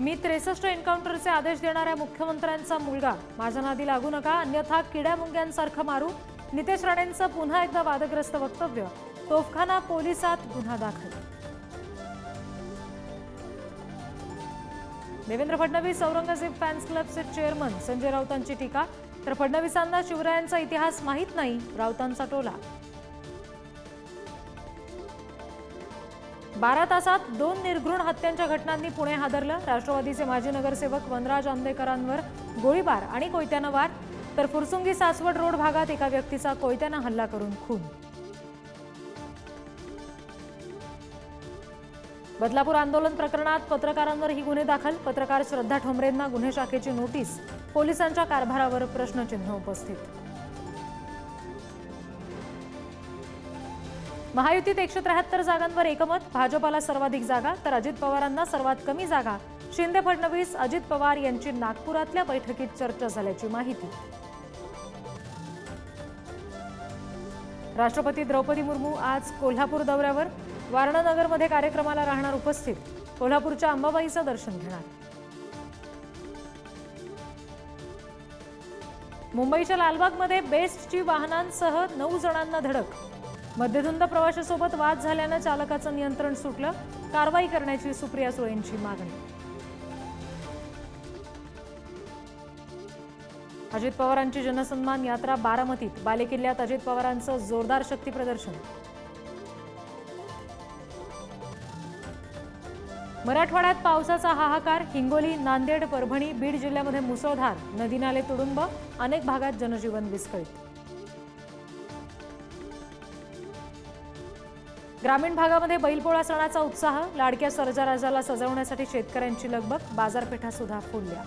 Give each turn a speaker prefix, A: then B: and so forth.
A: मी 63 एन्काउंटरचे आदेश देणाऱ्या मुख्यमंत्र्यांचा मुलगा, माझ्या नादी लागू नका अन्यथा किड्या मुंग्यांसारखं मारू। नितेश राणेंचं पुन्हा एकदा वादग्रस्त वक्तव्य, तोफखाना पोलिसात गुन्हा दाखल। देवेंद्र फडणवीस औरंगजेब फॅन्स क्लबचे चेअरमन, संजय राऊतांची टीका, तर फडणवीसांना शिवरायांचा इतिहास माहीत नाही, राऊतांचा टोला। 12 तासात 2 निर्घृण हत्यांच्या घटनांनी पुणे हादरलं। राष्ट्रवादीचे माजी नगरसेवक वनराज आंदेकरांवर गोळीबार आणि कोयत्यानं वार, तर फुरसुंगी सासवड रोड भागात एका व्यक्तीचा कोयत्यानं हल्ला करून खून। बदलापूर आंदोलन प्रकरणात पत्रकारांवरही गुन्हे दाखल, पत्रकार श्रद्धा ठोंबरेंना गुन्हे शाखेची नोटीस, पोलिसांच्या कारभारावर प्रश्नचिन्ह उपस्थित। महायुतीत 173 जागांवर एकमत, भाजपाला सर्वाधिक जागा तर अजित पवारांना सर्वात कमी जागा। शिंदे फडणवीस अजित पवार यांची नागपुरातल्या बैठकीत चर्चा झाल्याची माहिती। राष्ट्रपती द्रौपदी मुर्मू आज कोल्हापूर दौऱ्यावर, वारणानगरमध्ये कार्यक्रमाला राहणार उपस्थित, कोल्हापूरच्या अंबाबाईचं दर्शन घेणार। मुंबईच्या लालबागमध्ये बेस्टची वाहनांसह 9 जणांना धडक, मध्यधुंद प्रवाशासोबत वाद झाल्यानं चालकाचं नियंत्रण सुटलं, कारवाई करण्याची सुप्रिया सुळेंची मागणी। अजित पवारांची जनसन्मान यात्रा बारामतीत, बालेकिल्ल्यात अजित पवारांचं जोरदार शक्ती प्रदर्शन। मराठवाड्यात पावसाचा हाहाकार, हिंगोली, नांदेड, परभणी, बीड जिल्ह्यामध्ये मुसळधार, नदी नाले तुडुंब, अनेक भागात जनजीवन विस्कळीत। ग्रामीण भागामध्ये बैलपोळा सणाचा उत्साह, लाडक्या सर्जाराजाला सजवण्यासाठी शेतकऱ्यांची लगबग, बाजारपेठा सुद्धा फुलल्या।